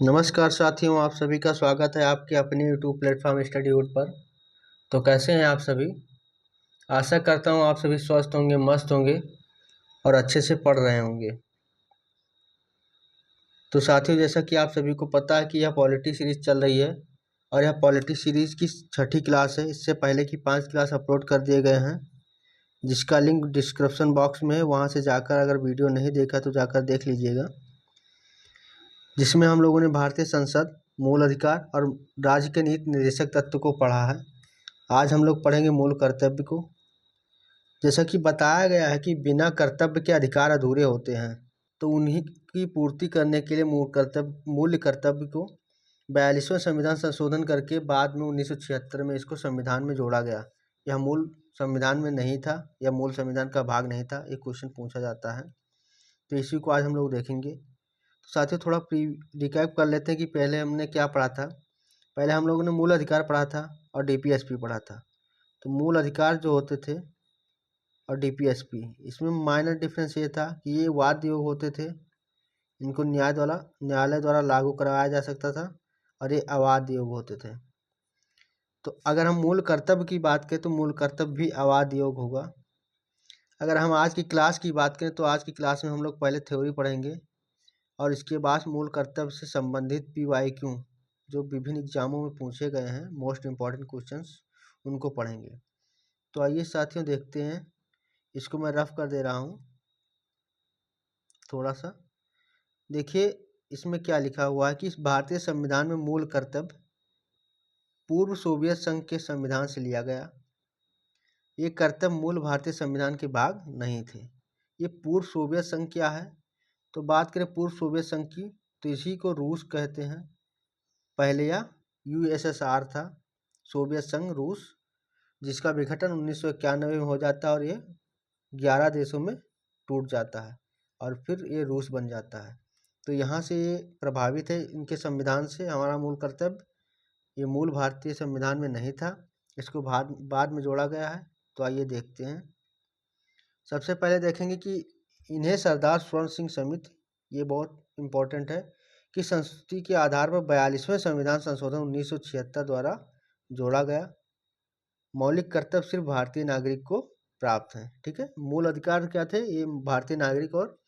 नमस्कार साथियों, आप सभी का स्वागत है आपके अपने यूट्यूब प्लेटफॉर्म स्टडीवुड पर। तो कैसे हैं आप सभी? आशा करता हूं आप सभी स्वस्थ होंगे, मस्त होंगे और अच्छे से पढ़ रहे होंगे। तो साथियों, जैसा कि आप सभी को पता है कि यह पॉलिटी सीरीज चल रही है और यह पॉलिटी सीरीज की छठी क्लास है। इससे पहले की 5 क्लास अपलोड कर दिए गए हैं, जिसका लिंक डिस्क्रिप्शन बॉक्स में है। वहाँ से जाकर अगर वीडियो नहीं देखा तो जाकर देख लीजिएगा, जिसमें हम लोगों ने भारतीय संसद, मूल अधिकार और राज्य के नीति निर्देशक तत्व को पढ़ा है। आज हम लोग पढ़ेंगे मूल कर्तव्य को। जैसा कि बताया गया है कि बिना कर्तव्य के अधिकार अधूरे होते हैं, तो उन्हीं की पूर्ति करने के लिए मूल्य कर्तव्य को 42वें संविधान संशोधन करके बाद में 1976 में इसको संविधान में जोड़ा गया। यह मूल संविधान में नहीं था, यह मूल संविधान का भाग नहीं था। एक क्वेश्चन पूछा जाता है, तो इसी को आज हम लोग देखेंगे। तो साथियों, थोड़ा रिकैप कर लेते हैं कि पहले हमने क्या पढ़ा था। पहले हम लोगों ने मूल अधिकार पढ़ा था और डीपीएसपी पढ़ा था। तो मूल अधिकार जो होते थे और डीपीएसपी, इसमें माइनर डिफरेंस ये था कि ये वाद योग होते थे, इनको न्यायालय द्वारा लागू करवाया जा सकता था, और ये अवाद योग होते थे। तो अगर हम मूल कर्तव्य की बात करें तो मूल कर्तव्य भी अवाद योग होगा। अगर हम आज की क्लास की बात करें तो आज की क्लास में हम लोग पहले थ्योरी पढ़ेंगे और इसके बाद मूल कर्तव्य से संबंधित PYQ, जो विभिन्न एग्जामों में पूछे गए हैं मोस्ट इम्पॉर्टेंट क्वेश्चंस, उनको पढ़ेंगे। तो आइए साथियों देखते हैं। इसको मैं रफ कर दे रहा हूँ थोड़ा सा। देखिए इसमें क्या लिखा हुआ है कि इस भारतीय संविधान में मूल कर्तव्य पूर्व सोवियत संघ के संविधान से लिया गया। ये कर्तव्य मूल भारतीय संविधान के भाग नहीं थे। ये पूर्व सोवियत संघ क्या है? तो बात करें पूर्व सोवियत संघ की, तो इसी को रूस कहते हैं। पहले यह USSR था, सोवियत संघ रूस, जिसका विघटन 1991 में हो जाता है और ये 11 देशों में टूट जाता है और फिर ये रूस बन जाता है। तो यहाँ से ये प्रभावित है इनके संविधान से। हमारा मूल कर्तव्य ये मूल भारतीय संविधान में नहीं था, इसको बाद में जोड़ा गया है। तो आइए देखते हैं। सबसे पहले देखेंगे कि इन्हें सरदार स्वर्ण सिंह समिति, ये बहुत इम्पोर्टेंट है, कि संस्तुति के आधार पर 42वें संविधान संशोधन 1976 द्वारा जोड़ा गया। मौलिक कर्तव्य सिर्फ भारतीय नागरिक को प्राप्त हैं। ठीक है, मूल अधिकार क्या थे? ये भारतीय नागरिक और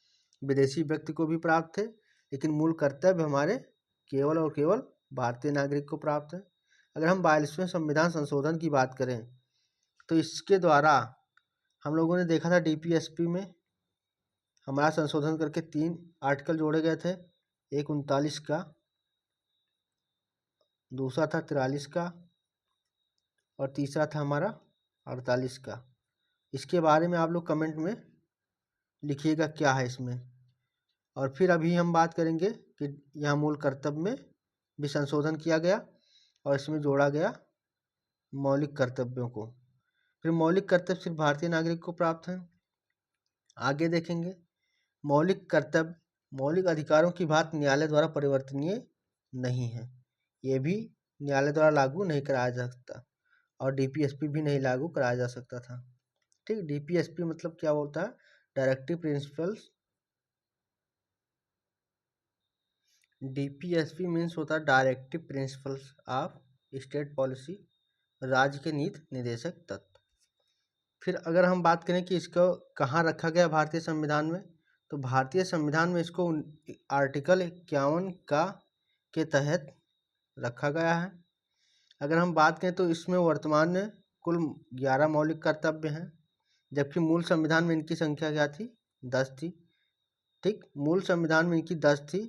विदेशी व्यक्ति को भी प्राप्त थे, लेकिन मूल कर्तव्य हमारे केवल और केवल भारतीय नागरिक को प्राप्त है। अगर हम 42वें संविधान संशोधन की बात करें तो इसके द्वारा हम लोगों ने देखा था डीपीएसपी में हमारा संशोधन करके 3 आर्टिकल जोड़े गए थे। एक 39 का, दूसरा था 43 का और तीसरा था हमारा 48 का। इसके बारे में आप लोग कमेंट में लिखिएगा क्या है इसमें। और फिर अभी हम बात करेंगे कि यहाँ मूल कर्तव्य में भी संशोधन किया गया और इसमें जोड़ा गया मौलिक कर्तव्यों को। फिर मौलिक कर्तव्य सिर्फ भारतीय नागरिक को प्राप्त हैं। आगे देखेंगे मौलिक कर्तव्य मौलिक अधिकारों की बात न्यायालय द्वारा परिवर्तनीय नहीं है। ये भी न्यायालय द्वारा लागू नहीं कराया जा सकता और डीपीएसपी भी नहीं लागू कराया जा सकता था। ठीक, डीपीएसपी मतलब क्या होता है? Directive principles. डीपीएसपी मीन्स होता है directive principles of state policy, राज्य के नीति निर्देशक तत्व। फिर अगर हम बात करें कि इसको कहाँ रखा गया भारतीय संविधान में, तो भारतीय संविधान में इसको आर्टिकल 51 का के तहत रखा गया है। अगर हम बात करें तो इसमें वर्तमान में कुल 11 मौलिक कर्तव्य हैं, जबकि मूल संविधान में इनकी संख्या क्या थी? 10 थी। ठीक, मूल संविधान में इनकी 10 थी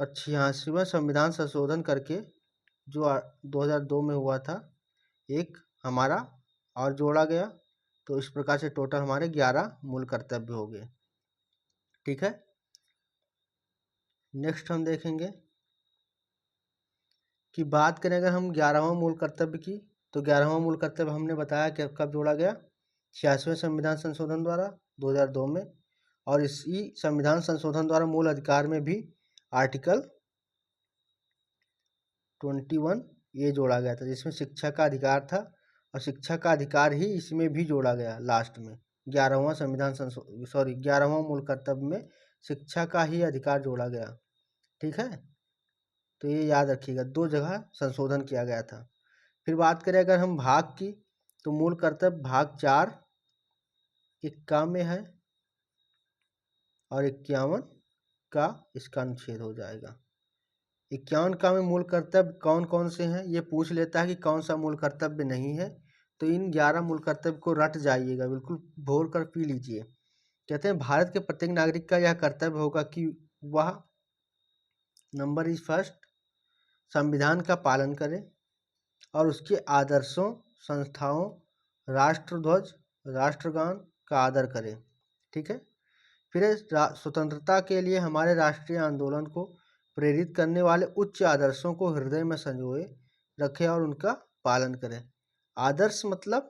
और 86वां संविधान संशोधन करके जो 2002 में हुआ था, एक हमारा और जोड़ा गया। तो इस प्रकार से टोटल हमारे 11 मूल कर्तव्य हो गए। ठीक है, नेक्स्ट हम देखेंगे कि बात करें अगर हम 11वां मूल कर्तव्य की, तो 11वां मूल कर्तव्य हमने बताया कि कब जोड़ा गया? 86वें संविधान संशोधन द्वारा 2002 में। और इसी संविधान संशोधन द्वारा मूल अधिकार में भी आर्टिकल 21 ये जोड़ा गया था, जिसमें शिक्षा का अधिकार था और शिक्षा का अधिकार ही इसमें भी जोड़ा गया लास्ट में। 11वां मूल कर्तव्य में शिक्षा का ही अधिकार जोड़ा गया। ठीक है, तो ये याद रखिएगा, 2 जगह संशोधन किया गया था। फिर बात करें अगर हम भाग की, तो मूल कर्तव्य भाग 4 इक्का में है और 51 का इसका अनुच्छेद हो जाएगा। 51 का में मूल कर्तव्य कौन कौन से हैं, ये पूछ लेता है कि कौन सा मूल कर्तव्य नहीं है। तो इन 11 मूल कर्तव्य को रट जाइएगा, बिल्कुल भोर कर पी लीजिए। कहते हैं भारत के प्रत्येक नागरिक का यह कर्तव्य होगा कि वह नंबर इज फर्स्ट संविधान का पालन करे और उसके आदर्शों, संस्थाओं, राष्ट्रध्वज, राष्ट्रगान का आदर करे। ठीक है। फिर स्वतंत्रता के लिए हमारे राष्ट्रीय आंदोलन को प्रेरित करने वाले उच्च आदर्शों को हृदय में संजोए रखे और उनका पालन करें। आदर्श मतलब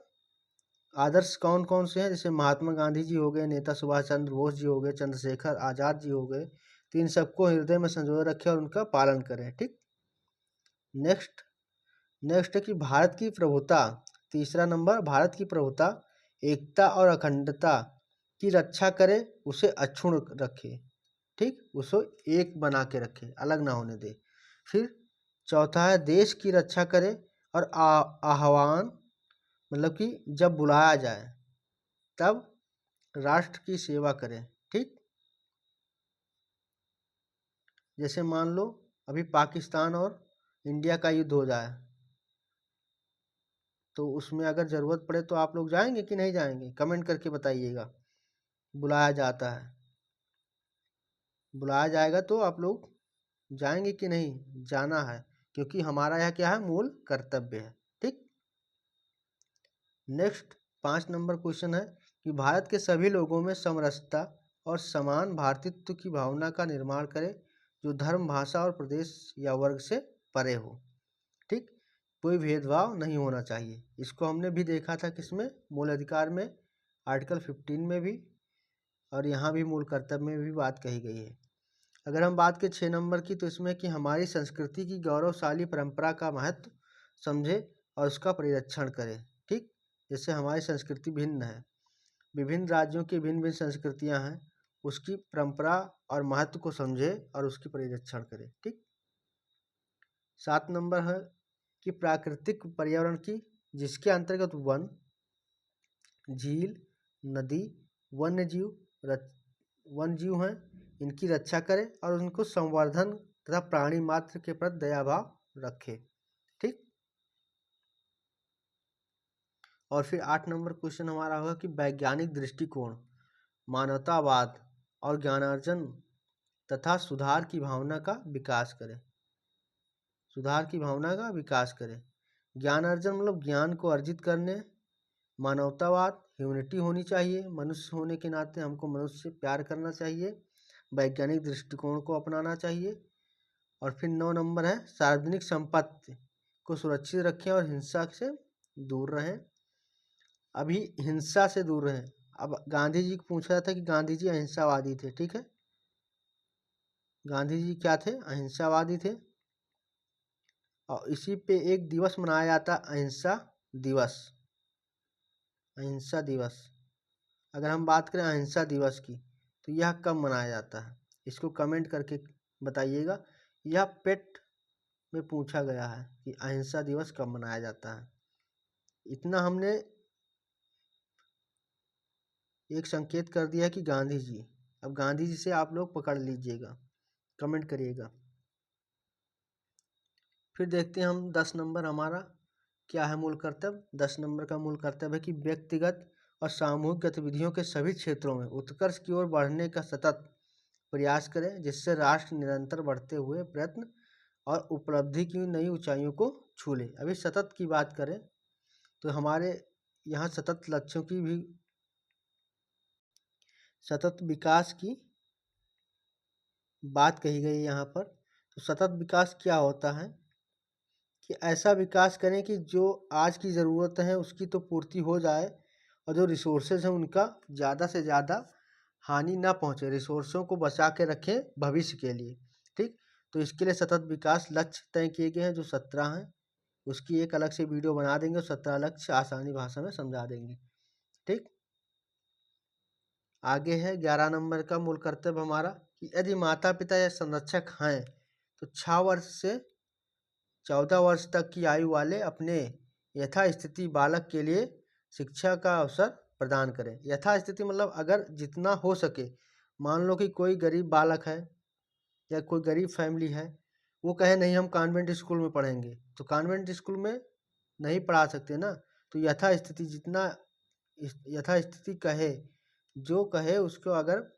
आदर्श कौन कौन से हैं, जैसे महात्मा गांधी जी हो गए, नेता सुभाष चंद्र बोस जी हो गए, चंद्रशेखर आजाद जी हो गए। तो इन सबको हृदय में संजोए रखें और उनका पालन करें। ठीक। नेक्स्ट है कि भारत की प्रभुता, तीसरा नंबर, भारत की प्रभुता, एकता और अखंडता की रक्षा करे, उसे अक्षुण्ण रखे। ठीक, उसे एक बना के रखे, अलग ना होने दे। फिर चौथा है देश की रक्षा करे और आह्वान, मतलब कि जब बुलाया जाए तब राष्ट्र की सेवा करे। ठीक, जैसे मान लो अभी पाकिस्तान और इंडिया का युद्ध हो जाए, तो उसमें अगर ज़रूरत पड़े तो आप लोग जाएंगे कि नहीं जाएंगे, कमेंट करके बताइएगा। बुलाया जाता है, बुलाया जाएगा तो आप लोग जाएंगे कि नहीं, जाना है, क्योंकि हमारा यह क्या है, मूल कर्तव्य है। ठीक। नेक्स्ट 5 नंबर क्वेश्चन है कि भारत के सभी लोगों में समरसता और समान भारतीत्व की भावना का निर्माण करे, जो धर्म, भाषा और प्रदेश या वर्ग से परे हो। ठीक, कोई भेदभाव नहीं होना चाहिए। इसको हमने भी देखा था किसमें, मूल अधिकार में, आर्टिकल 15 में भी, और यहाँ भी मूल कर्तव्य में भी बात कही गई है। अगर हम बात करें 6 नंबर की, तो इसमें कि हमारी संस्कृति की गौरवशाली परंपरा का महत्व समझे और उसका परिरक्षण करें। ठीक, जैसे हमारी संस्कृति भिन्न है, विभिन्न राज्यों की भिन्न भिन्न संस्कृतियाँ हैं, उसकी परंपरा और महत्व को समझे और उसकी परिरक्षण करें। ठीक। 7 नंबर है कि प्राकृतिक पर्यावरण की, जिसके अंतर्गत वन, झील, नदी, वन्य जीव हैं, इनकी रक्षा करें और उनको संवर्धन तथा प्राणी मात्र के प्रति दया भाव रखें। ठीक। और फिर 8 नंबर क्वेश्चन हमारा होगा कि वैज्ञानिक दृष्टिकोण, मानवतावाद और ज्ञानार्जन तथा सुधार की भावना का विकास करें। सुधार की भावना का विकास करें। ज्ञान अर्जन मतलब ज्ञान को अर्जित करने, मानवतावाद, ह्यूमैनिटी होनी चाहिए, मनुष्य होने के नाते हमको मनुष्य से प्यार करना चाहिए, वैज्ञानिक दृष्टिकोण को अपनाना चाहिए। और फिर 9 नंबर है सार्वजनिक संपत्ति को सुरक्षित रखें और हिंसा से दूर रहें। अभी हिंसा से दूर रहें। अब गांधी जी को पूछा था कि गांधी जी अहिंसावादी थे। ठीक है, गांधी जी क्या थे, अहिंसावादी थे। और इसी पे एक दिवस मनाया जाता, अहिंसा दिवस। अहिंसा दिवस, अगर हम बात करें अहिंसा दिवस की, तो यह कब मनाया जाता है, इसको कमेंट करके बताइएगा। यह पेट में पूछा गया है कि अहिंसा दिवस कब मनाया जाता है। इतना हमने एक संकेत कर दिया कि गांधी जी। अब गांधी जी से आप लोग पकड़ लीजिएगा, कमेंट करिएगा। फिर देखते हैं हम 10 नंबर हमारा क्या है मूल कर्तव्य। 10 नंबर का मूल कर्तव्य है कि व्यक्तिगत और सामूहिक गतिविधियों के सभी क्षेत्रों में उत्कर्ष की ओर बढ़ने का सतत प्रयास करें, जिससे राष्ट्र निरंतर बढ़ते हुए प्रयत्न और उपलब्धि की नई ऊंचाइयों को छू ले। अभी सतत की बात करें तो हमारे यहाँ सतत लक्ष्यों की भी, सतत विकास की बात कही गई है यहाँ पर। तो सतत विकास क्या होता है कि ऐसा विकास करें कि जो आज की ज़रूरत है उसकी तो पूर्ति हो जाए, और जो रिसोर्सेज हैं उनका ज़्यादा से ज़्यादा हानि ना पहुँचे, रिसोर्सों को बचा के रखें भविष्य के लिए। ठीक, तो इसके लिए सतत विकास लक्ष्य तय किए गए हैं जो 17 हैं, उसकी एक अलग से वीडियो बना देंगे और 17 लक्ष्य आसानी भाषा में समझा देंगे। ठीक, आगे है 11 नंबर का मूल कर्तव्य हमारा कि यदि माता पिता या संरक्षक हैं तो 6 वर्ष से 14 वर्ष तक की आयु वाले अपने यथास्थिति बालक के लिए शिक्षा का अवसर प्रदान करें। यथास्थिति मतलब अगर जितना हो सके, मान लो कि कोई गरीब बालक है या कोई गरीब फैमिली है, वो कहे नहीं हम कॉन्वेंट स्कूल में पढ़ेंगे, तो कॉन्वेंट स्कूल में नहीं पढ़ा सकते ना। तो यथास्थिति जितना यथास्थिति कहे, जो कहे उसको अगर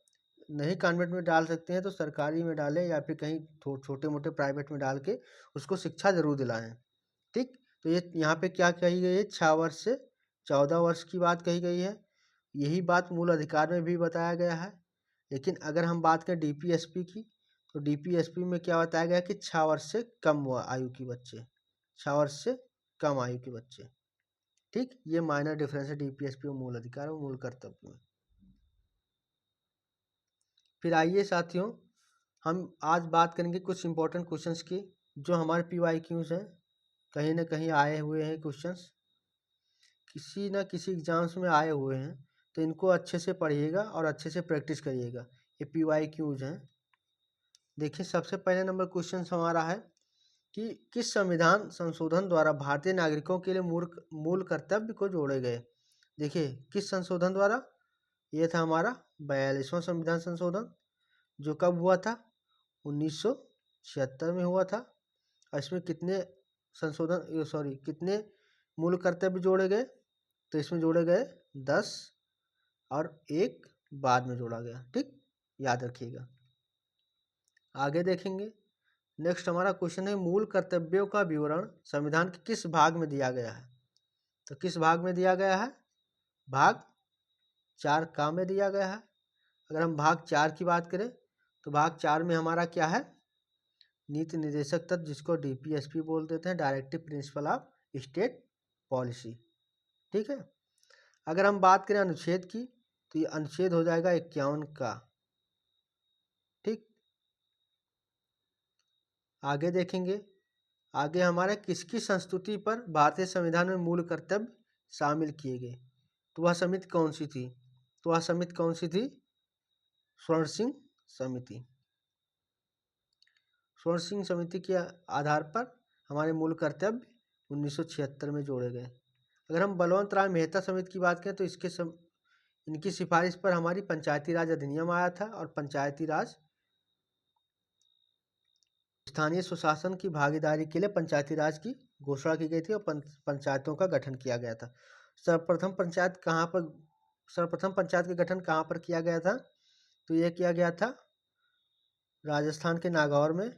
नहीं कॉन्वेंट में डाल सकते हैं तो सरकारी में डालें या फिर कहीं छोटे मोटे प्राइवेट में डाल के उसको शिक्षा जरूर दिलाएं। ठीक, तो ये यहाँ पे क्या कही गई है, 6 वर्ष से 14 वर्ष की बात कही गई है। यही बात मूल अधिकार में भी बताया गया है। लेकिन अगर हम बात करें डीपीएसपी की, तो डीपीएसपी में क्या बताया गया कि 6 वर्ष से कम आयु के बच्चे, 6 वर्ष से कम आयु के बच्चे। ठीक, ये माइनर डिफरेंस है डीपीएसपी और मूल अधिकार और मूल कर्तव्य में। फिर आइए साथियों, हम आज बात करेंगे कुछ इंपॉर्टेंट क्वेश्चंस की जो हमारे पीवाईक्यूज हैं, कहीं ना कहीं आए हुए हैं क्वेश्चंस, किसी न किसी एग्जाम्स में आए हुए हैं, तो इनको अच्छे से पढ़िएगा और अच्छे से प्रैक्टिस करिएगा। ये पीवाईक्यूज हैं। देखिए, सबसे पहले नंबर क्वेश्चन हमारा है कि किस संविधान संशोधन द्वारा भारतीय नागरिकों के लिए मूल कर्तव्य को जोड़े गए। देखिए, किस संशोधन द्वारा, ये था हमारा 42वां संविधान संशोधन, जो कब हुआ था, 1976 में हुआ था। और इसमें कितने कितने मूल कर्तव्य जोड़े गए, तो इसमें जोड़े गए 10 और 1 बाद में जोड़ा गया। ठीक, याद रखिएगा। आगे देखेंगे, नेक्स्ट हमारा क्वेश्चन है मूल कर्तव्यों का विवरण संविधान के किस भाग में दिया गया है। तो किस भाग में दिया गया है, भाग 4 का में दिया गया है। अगर हम भाग 4 की बात करें तो भाग 4 में हमारा क्या है, नीति निर्देशक तत्व, जिसको डीपीएसपी बोल देते हैं, directive principle of state policy. ठीक है। अगर हम बात करें अनुच्छेद की, तो ये अनुच्छेद हो जाएगा 51 का। ठीक, आगे देखेंगे, आगे हमारे किसकी संस्तुति पर भारतीय संविधान में मूल कर्तव्य शामिल किए गए। तो वह समिति कौन सी थी, तो वह समिति कौन सी थी, स्वर्ण सिंह समिति। स्वर्ण सिंह समिति के आधार पर हमारे मूल कर्तव्य 1976 में जोड़े गए। अगर हम बलवंत राय मेहता समिति की बात करें तो इनकी सिफारिश पर हमारी पंचायती राज अधिनियम आया था और पंचायती राज स्थानीय सुशासन की भागीदारी के लिए पंचायती राज की घोषणा की गई थी और पंचायतों का गठन किया गया था। सर्वप्रथम पंचायत का गठन कहाँ पर किया गया था, तो यह किया गया था राजस्थान के नागौर में।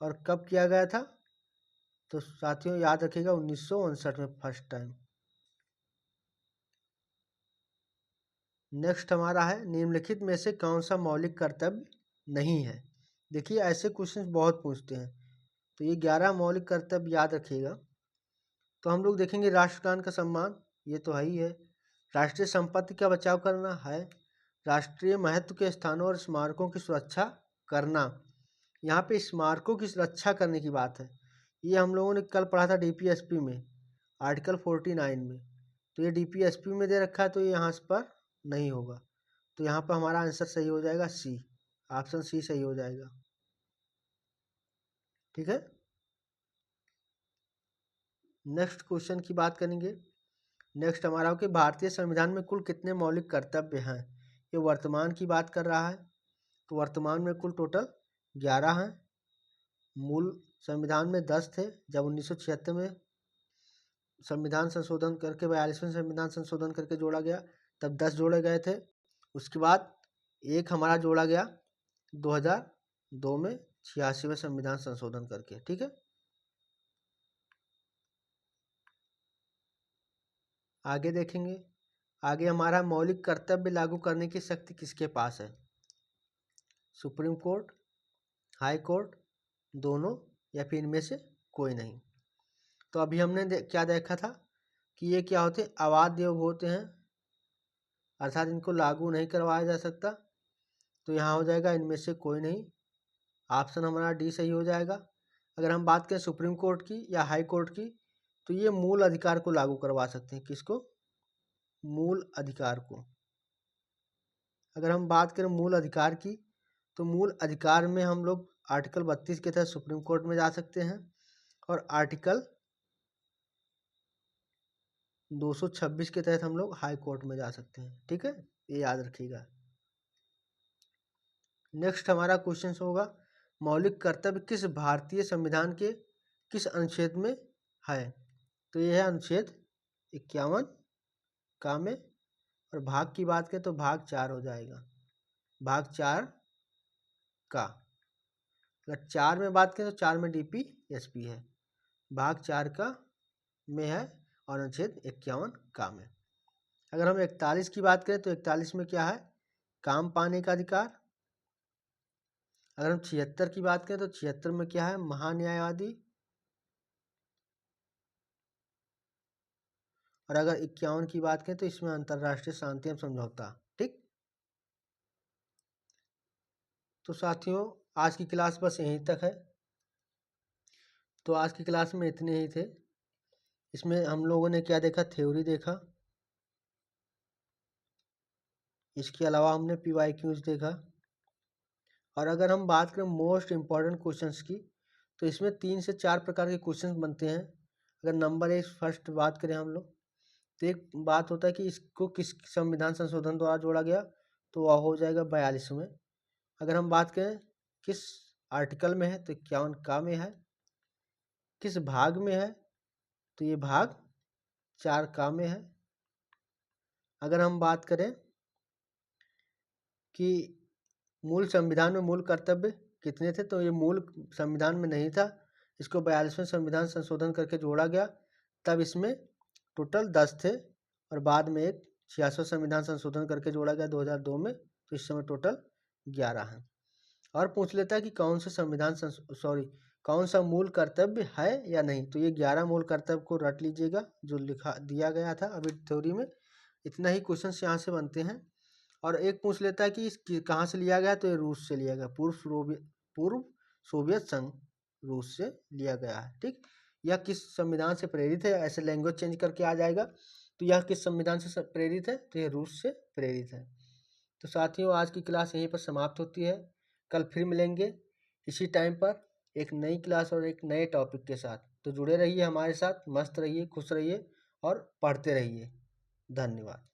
और कब किया गया था, तो साथियों याद रखिएगा 1959 में फर्स्ट टाइम। नेक्स्ट हमारा है निम्नलिखित में से कौन सा मौलिक कर्तव्य नहीं है। देखिए, ऐसे क्वेश्चन बहुत पूछते हैं, तो ये 11 मौलिक कर्तव्य याद रखिएगा। तो हम लोग देखेंगे राष्ट्रगान का सम्मान, ये तो है ही है। राष्ट्रीय संपत्ति का बचाव करना है। राष्ट्रीय महत्व के स्थानों और स्मारकों की सुरक्षा करना, यहाँ पे स्मारकों की सुरक्षा करने की बात है। ये हम लोगों ने कल पढ़ा था डीपीएसपी में, आर्टिकल 49 में। तो ये डीपीएसपी में दे रखा है, तो ये यहाँ पर नहीं होगा। तो यहाँ पर हमारा आंसर सही हो जाएगा सी, ऑप्शन सी सही हो जाएगा। ठीक है। नेक्स्ट क्वेश्चन की बात करेंगे। नेक्स्ट हमारा हो कि भारतीय संविधान में कुल कितने मौलिक कर्तव्य हैं। ये वर्तमान की बात कर रहा है, तो वर्तमान में कुल टोटल 11 हैं। मूल संविधान में 10 थे, जब 1976 में संविधान संशोधन करके 42वें संविधान संशोधन करके जोड़ा गया, तब 10 जोड़े गए थे। उसके बाद एक हमारा जोड़ा गया 2002 में 86वें संविधान संशोधन करके। ठीक है। आगे देखेंगे, आगे हमारा मौलिक कर्तव्य लागू करने की शक्ति किसके पास है, सुप्रीम कोर्ट, हाई कोर्ट, दोनों, या फिर इनमें से कोई नहीं। तो अभी हमने क्या देखा था कि ये क्या होते हैं, अवाध्य योग होते हैं, अर्थात इनको लागू नहीं करवाया जा सकता। तो यहाँ हो जाएगा इनमें से कोई नहीं, ऑप्शन हमारा डी सही हो जाएगा। अगर हम बात करें सुप्रीम कोर्ट की या हाई कोर्ट की, तो ये मूल अधिकार को लागू करवा सकते हैं। किसको, मूल अधिकार को। अगर हम बात करें मूल अधिकार की, तो मूल अधिकार में हम लोग आर्टिकल 32 के तहत सुप्रीम कोर्ट में जा सकते हैं और आर्टिकल 226 के तहत हम लोग हाई कोर्ट में जा सकते हैं। ठीक है, ये याद रखिएगा। नेक्स्ट हमारा क्वेश्चन होगा, मौलिक कर्तव्य किस भारतीय संविधान के किस अनुच्छेद में है? तो यह है अनुच्छेद 51 का में, और भाग की बात करें तो भाग 4 हो जाएगा, भाग 4 का। अगर 4 में बात करें तो 4 में DPSP है, भाग 4 का में है और अनुच्छेद 51 का में। अगर हम 41 की बात करें तो 41 में क्या है? काम पाने का अधिकार। अगर हम 76 की बात करें तो 76 में क्या है? महान्यायवादी। और अगर 51 की बात करें तो इसमें अंतर्राष्ट्रीय शांति एवं समझौता। ठीक, तो साथियों आज की क्लास बस यहीं तक है। तो आज की क्लास में इतने ही थे। इसमें हम लोगों ने क्या देखा? थ्योरी देखा, इसके अलावा हमने PYQs देखा। और अगर हम बात करें मोस्ट इम्पॉर्टेंट क्वेश्चंस की, तो इसमें 3 से 4 प्रकार के क्वेश्चंस बनते हैं। अगर नंबर 1 फर्स्ट बात करें हम लोग, तो एक बात होता है कि इसको किस संविधान संशोधन द्वारा जोड़ा गया, तो वह हो जाएगा 42वें। अगर हम बात करें किस आर्टिकल में है, तो 51 का में है। किस भाग में है, तो ये भाग 4 का में है। अगर हम बात करें कि मूल संविधान में मूल कर्तव्य कितने थे, तो ये मूल संविधान में नहीं था, इसको 42वें संविधान संशोधन करके जोड़ा गया, तब इसमें टोटल 10 थे, और बाद में एक 66वां संविधान संशोधन करके जोड़ा गया 2002 में, तो इस समय टोटल 11 हैं। और पूछ लेता है कि कौन से कौन सा मूल कर्तव्य है या नहीं, तो ये 11 मूल कर्तव्य को रट लीजिएगा जो लिखा दिया गया था अभी थ्योरी में। इतना ही क्वेश्चन यहाँ से बनते हैं। और एक पूछ लेता है कि कहाँ से लिया गया, तो ये रूस से लिया गया, पूर्व सोवियत संघ रूस से लिया गया है। ठीक, यह किस संविधान से प्रेरित है, ऐसे लैंग्वेज चेंज करके आ जाएगा, तो यह किस संविधान से प्रेरित है, तो यह रूस से प्रेरित है। तो साथियों आज की क्लास यहीं पर समाप्त होती है। कल फिर मिलेंगे इसी टाइम पर एक नई क्लास और एक नए टॉपिक के साथ। तो जुड़े रहिए हमारे साथ, मस्त रहिए, खुश रहिए और पढ़ते रहिए। धन्यवाद।